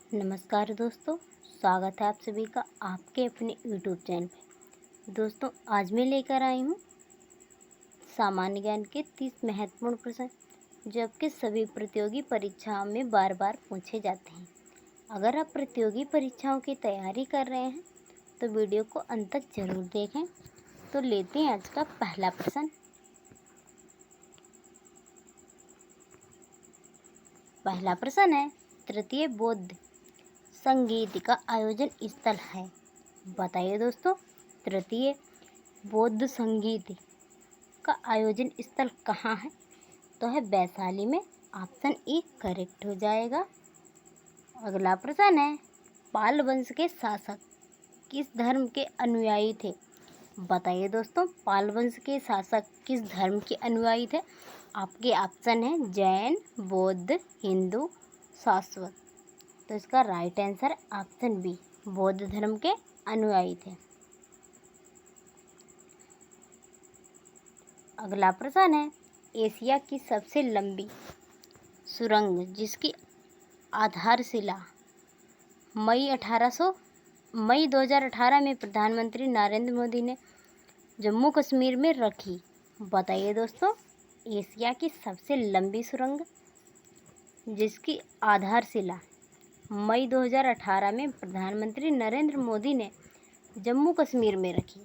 नमस्कार दोस्तों, स्वागत है आप सभी का आपके अपने यूट्यूब चैनल पे। दोस्तों, आज मैं लेकर आई हूँ सामान्य ज्ञान के 30 महत्वपूर्ण प्रश्न जो आपके सभी प्रतियोगी परीक्षाओं में बार बार पूछे जाते हैं। अगर आप प्रतियोगी परीक्षाओं की तैयारी कर रहे हैं तो वीडियो को अंत तक जरूर देखें। तो लेते हैं आज का पहला प्रश्न। पहला प्रश्न है, तृतीय बौद्ध संगीत का आयोजन स्थल है। बताइए दोस्तों, तृतीय बौद्ध संगीत का आयोजन स्थल कहाँ है? तो है वैशाली में। ऑप्शन ई करेक्ट हो जाएगा। अगला प्रश्न है, पाल वंश के शासक किस धर्म के अनुयायी थे? बताइए दोस्तों, पाल वंश के शासक किस धर्म के अनुयायी थे? आपके ऑप्शन है जैन, बौद्ध, हिंदू, शाश्वत। तो इसका राइट आंसर ऑप्शन बी, बौद्ध धर्म के अनुयायी थे। अगला प्रश्न है, एशिया की सबसे लंबी सुरंग जिसकी आधारशिला मई 2018 में प्रधानमंत्री नरेंद्र मोदी ने जम्मू कश्मीर में रखी। बताइए दोस्तों, एशिया की सबसे लंबी सुरंग जिसकी आधारशिला मई 2018 में प्रधानमंत्री नरेंद्र मोदी ने जम्मू कश्मीर में रखी,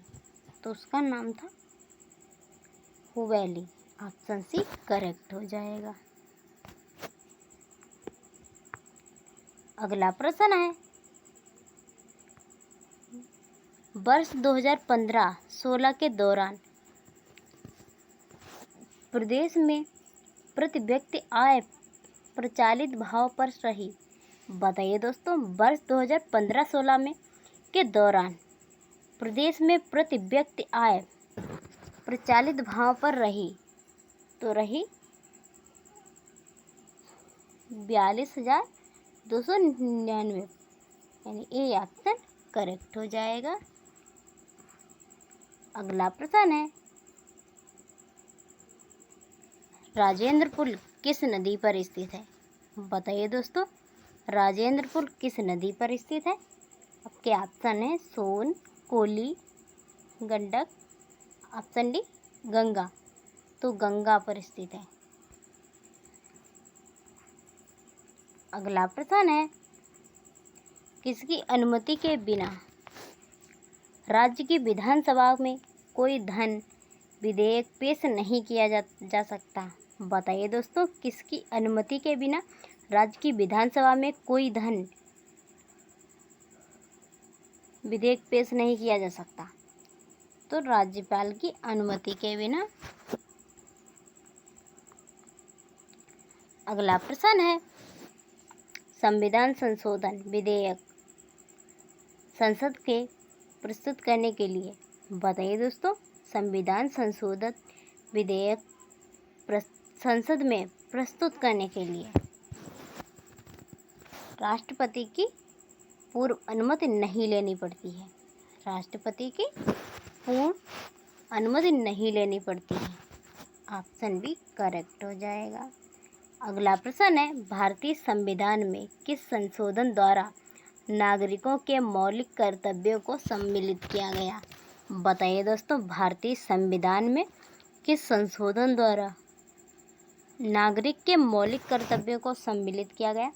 तो उसका नाम था हुवैली। ऑप्शन सी करेक्ट हो जाएगा। अगला प्रश्न है, वर्ष 2015-16 के दौरान प्रदेश में प्रति व्यक्ति आय प्रचलित भाव पर रही। बताइए दोस्तों, वर्ष 2015-16 में के दौरान प्रदेश में प्रति व्यक्ति आय प्रचलित भाव पर रही, तो रही 42,299, यानी ए ऑप्शन करेक्ट हो जाएगा। अगला प्रश्न है, राजेंद्र पुल किस नदी पर स्थित है? बताइए दोस्तों, राजेंद्र पुल किस नदी पर स्थित है? आपके ऑप्शन है सोन, कोली, गंडक, ऑप्शन डी गंगा। तो गंगा पर स्थित है। अगला प्रश्न है, किसकी अनुमति के बिना राज्य की विधानसभा में कोई धन विधेयक पेश नहीं किया जा सकता? बताइए दोस्तों, किसकी अनुमति के बिना राज्य की विधानसभा में कोई धन विधेयक पेश नहीं किया जा सकता? तो राज्यपाल की अनुमति के बिना। अगला प्रश्न है, संविधान संशोधन विधेयक संसद के प्रस्तुत करने के लिए। बताइए दोस्तों, संविधान संशोधन विधेयक संसद में प्रस्तुत करने के लिए राष्ट्रपति की पूर्व अनुमति नहीं लेनी पड़ती है। राष्ट्रपति की पूर्व अनुमति नहीं लेनी पड़ती है। ऑप्शन बी करेक्ट हो जाएगा। अगला प्रश्न है, भारतीय संविधान में किस संशोधन द्वारा नागरिकों के मौलिक कर्तव्यों को सम्मिलित किया गया? बताइए दोस्तों, भारतीय संविधान में किस संशोधन द्वारा नागरिक के मौलिक कर्तव्यों को सम्मिलित किया गया?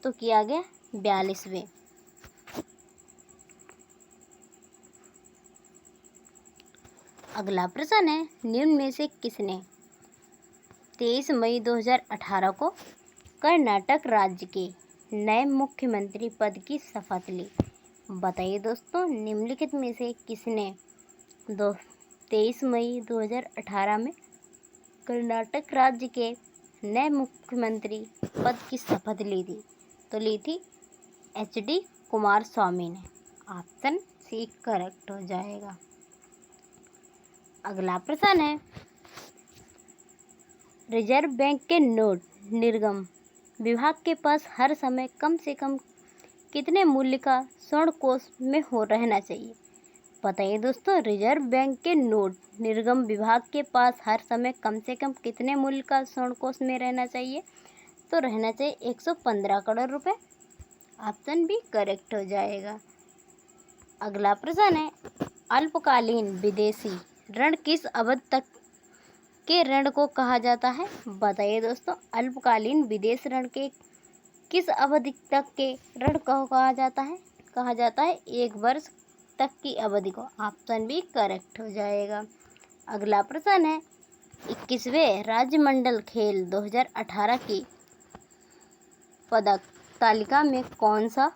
तो किया गया 42वें। अगला प्रश्न है, निम्न में से किसने 23 मई 2018 को कर्नाटक राज्य के नए मुख्यमंत्री पद की शपथ ली? बताइए दोस्तों, निम्नलिखित में से किसने 23 मई 2018 में कर्नाटक राज्य के नए मुख्यमंत्री पद की शपथ ली थी? तो ली थी HD कुमारस्वामी ने। ऑप्शन सी करेक्ट हो जाएगा। अगला प्रश्न है, रिजर्व बैंक के नोट निर्गम विभाग के पास हर समय कम से कम कितने मूल्य का स्वर्ण कोष में हो रहना चाहिए? बताइए दोस्तों, रिजर्व बैंक के नोट निर्गम विभाग के पास हर समय कम से कम कितने मूल्य का स्वर्ण कोष में रहना चाहिए? तो रहना चाहिए 115 करोड़ रुपए। ऑप्शन बी करेक्ट हो जाएगा। अगला प्रश्न है, अल्पकालीन विदेशी ऋण किस अवधि तक के ऋण को कहा जाता है? बताइए दोस्तों, अल्पकालीन विदेश ऋण के किस अवधि तक के ऋण को कहा जाता है? कहा जाता है 1 वर्ष तक की अवधि को। ऑप्शन बी करेक्ट हो जाएगा। अगला प्रश्न है, 21वें राज्यमंडल खेल 2018 की पदक तालिका में कौन सा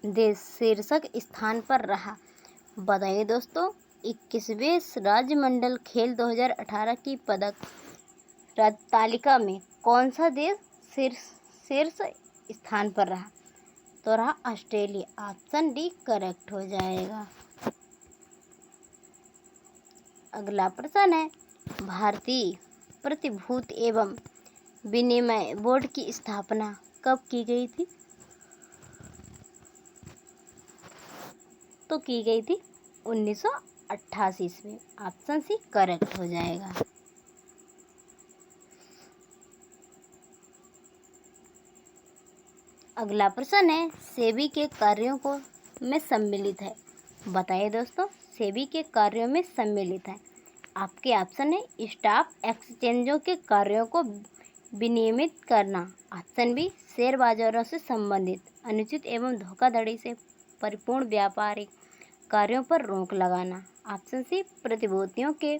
देश शीर्षक स्थान पर रहा? बताइए दोस्तों, 21वें राज्यमंडल खेल 2018 की पदक तालिका में कौन सा देश शीर्ष स्थान पर रहा? तो रहा ऑस्ट्रेलिया। ऑप्शन डी करेक्ट हो जाएगा। अगला प्रश्न है, भारतीय प्रतिभूति एवं विनिमय बोर्ड की स्थापना कब की गई थी? तो की गई थी 1988 ईस्वी। ऑप्शन सी करेक्ट हो जाएगा। अगला प्रश्न है, सेबी के कार्यों को में सम्मिलित है। बताइए दोस्तों, सेबी के कार्यों में सम्मिलित है। आपके ऑप्शन है, स्टॉक एक्सचेंजों के कार्यों को विनियमित करना। ऑप्शन बी, शेयर बाजारों से संबंधित अनुचित एवं धोखाधड़ी से परिपूर्ण व्यापारिक कार्यों पर रोक लगाना। ऑप्शन सी, प्रतिभूतियों के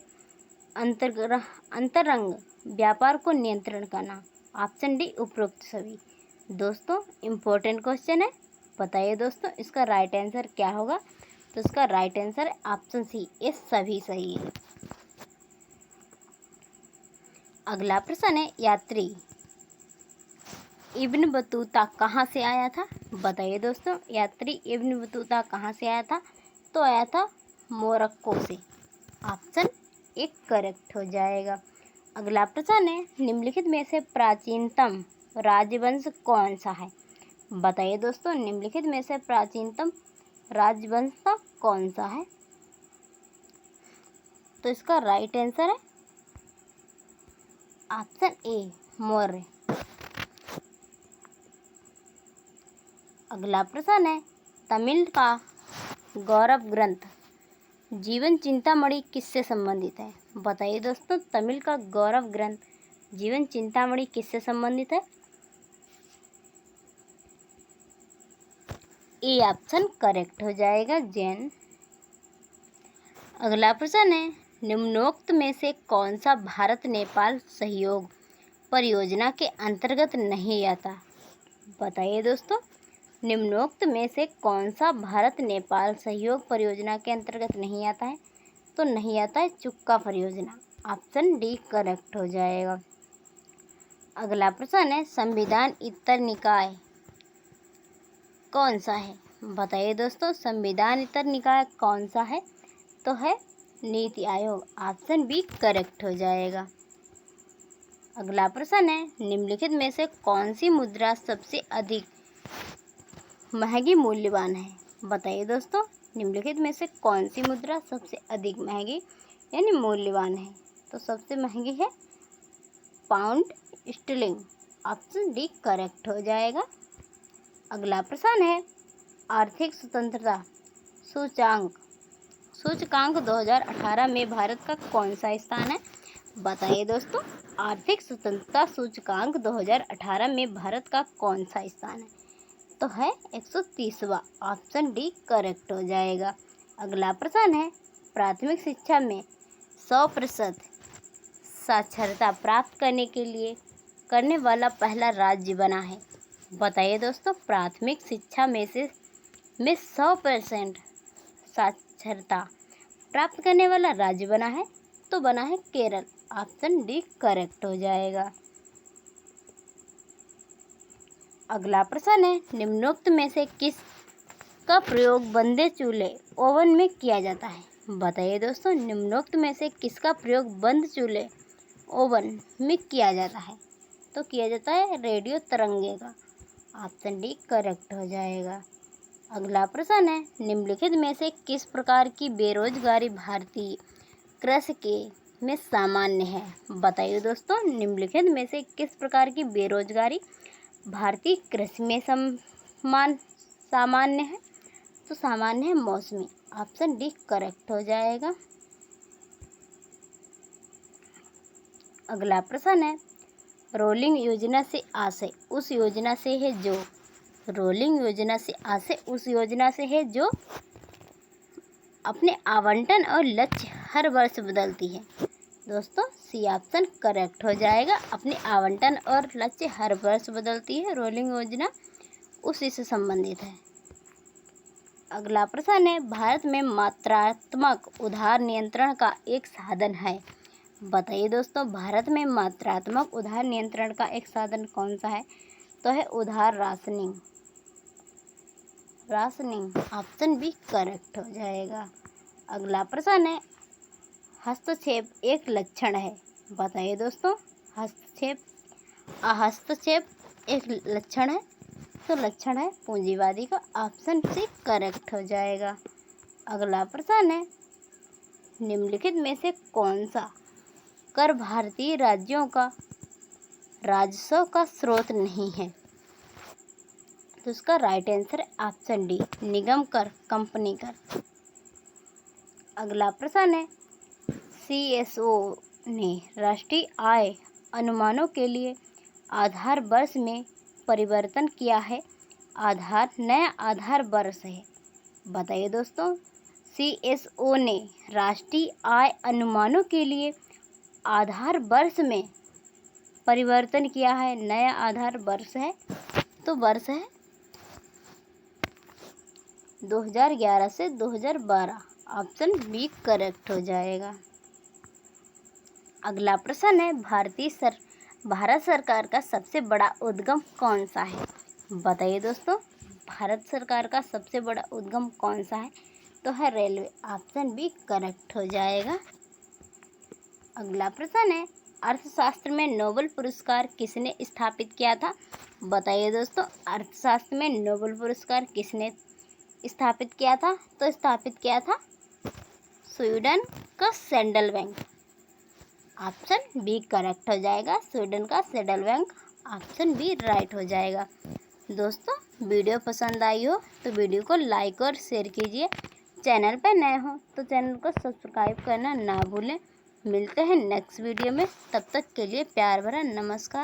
अंतरंग व्यापार को नियंत्रण करना। ऑप्शन डी, उपरोक्त सभी। दोस्तों इम्पोर्टेंट क्वेश्चन है, बताइए दोस्तों इसका राइट आंसर क्या होगा? तो इसका राइट आंसर है ऑप्शन सी, ये सभी सही है। अगला प्रश्न है, यात्री इब्न बतूता कहाँ से आया था? बताइए दोस्तों, यात्री इब्न बतूता कहाँ से आया था? तो आया था मोरक्को से। ऑप्शन एक करेक्ट हो जाएगा। अगला प्रश्न है, निम्नलिखित में से प्राचीनतम राजवंश कौन सा है? बताइए दोस्तों, निम्नलिखित में से प्राचीनतम राजवंश कौन सा है? तो इसका राइट आंसर है ऑप्शन ए, मौर्य। अगला प्रश्न है, तमिल का गौरव ग्रंथ जीवन चिंतामणि किससे संबंधित है? बताइए दोस्तों, तमिल का गौरव ग्रंथ जीवन चिंतामणि किससे संबंधित है? ए ऑप्शन करेक्ट हो जाएगा, जैन। अगला प्रश्न है, निम्नोक्त में से कौन सा भारत नेपाल सहयोग परियोजना के अंतर्गत नहीं आता? बताइए दोस्तों, निम्नोक्त में से कौन सा भारत नेपाल सहयोग परियोजना के अंतर्गत नहीं आता है? तो नहीं आता है चुक्का परियोजना। ऑप्शन डी करेक्ट हो जाएगा। अगला प्रश्न है, संविधान इतर निकाय कौन सा है? बताइए दोस्तों, संविधान इतर निकाय कौन सा है? तो है NITI Aayog. Option B correct हो जाएगा। अगला प्रश्न है, निम्नलिखित में से कौन सी मुद्रा सबसे अधिक महंगी मूल्यवान है? बताइए दोस्तों, निम्नलिखित में से कौन सी मुद्रा सबसे अधिक महंगी यानी मूल्यवान है? तो सबसे महंगी है pound sterling. Option D correct हो जाएगा। अगला प्रश्न है, आर्थिक स्वतंत्रता सूचकांक 2018 में भारत का कौन सा स्थान है? बताइए दोस्तों, आर्थिक स्वतंत्रता सूचकांक 2018 में भारत का कौन सा स्थान है? तो है 130वां। ऑप्शन डी करेक्ट हो जाएगा। अगला प्रश्न है, प्राथमिक शिक्षा में 100% साक्षरता प्राप्त करने के लिए करने वाला पहला राज्य बना है? बताइए दोस्तों, प्राथमिक शिक्षा में 100% साक्षरता प्राप्त करने वाला राज्य बना है? तो बना है केरल। ऑप्शन डी करेक्ट हो जाएगा। अगला प्रश्न है, निम्नोक्त में से किस का प्रयोग बंदे चूल्हे ओवन में किया जाता है? बताइए दोस्तों, निम्नोक्त में से किसका प्रयोग बंद चूल्हे ओवन में किया जाता है? तो किया जाता है रेडियो तरंगे का। ऑप्शन डी करेक्ट हो जाएगा। अगला प्रश्न है, निम्नलिखित में से किस प्रकार की बेरोजगारी भारतीय कृषि के में सामान्य है? बताइए दोस्तों, निम्नलिखित में से किस प्रकार की बेरोजगारी भारतीय कृषि में सामान्य है, तो सामान्य है मौसमी। ऑप्शन डी करेक्ट हो जाएगा। अगला प्रश्न है, रोलिंग योजना से आशय उस योजना से है जो, रोलिंग योजना से आशय उस योजना से है जो अपने आवंटन और लक्ष्य हर वर्ष बदलती है। दोस्तों सी ऑप्शन करेक्ट हो जाएगा। अपने आवंटन और लक्ष्य हर वर्ष बदलती है, रोलिंग योजना उसी से संबंधित है। अगला प्रश्न है, भारत में मात्रात्मक उधार नियंत्रण का एक साधन है। बताइए दोस्तों, भारत में मात्रात्मक उधार नियंत्रण का एक साधन कौन सा है? तो है उधार राशनिंग। ऑप्शन बी करेक्ट हो जाएगा। अगला प्रश्न है, हस्तक्षेप एक लक्षण है। बताइए दोस्तों, हस्तक्षेप एक लक्षण है, तो लक्षण है पूंजीवादी का। ऑप्शन सी करेक्ट हो जाएगा। अगला प्रश्न है, निम्नलिखित में से कौन सा कर भारतीय राज्यों का राजस्व का स्रोत नहीं है? तो इसका राइट आंसर है ऑप्शन डी निगम कर, कंपनी कर। अगला प्रश्न है, CSO ने राष्ट्रीय आय अनुमानों के लिए आधार वर्ष में परिवर्तन किया है। नया आधार वर्ष है। बताइए दोस्तों, CSO ने राष्ट्रीय आय अनुमानों के लिए आधार वर्ष में परिवर्तन किया है। नया आधार वर्ष है, तो वर्ष है 2011 से 2012। ऑप्शन बी करेक्ट हो जाएगा। अगला प्रश्न है, भारत सरकार का सबसे बड़ा उद्यम कौन सा है? बताइए दोस्तों, भारत सरकार का सबसे बड़ा उद्यम कौन सा है? तो है रेलवे। ऑप्शन बी करेक्ट हो जाएगा। अगला प्रश्न है, अर्थशास्त्र में नोबेल पुरस्कार किसने स्थापित किया था? बताइए दोस्तों, अर्थशास्त्र में नोबेल पुरस्कार किसने स्थापित किया था? तो स्थापित किया था स्वीडन का central bank. Option B correct हो जाएगा। स्वीडन का central bank. Option B right हो जाएगा। दोस्तों वीडियो पसंद आई हो तो वीडियो को लाइक और शेयर कीजिए। चैनल पर नए हो तो चैनल को सब्सक्राइब करना ना भूलें। मिलते हैं नेक्स्ट वीडियो में, तब तक के लिए प्यार भरा नमस्कार।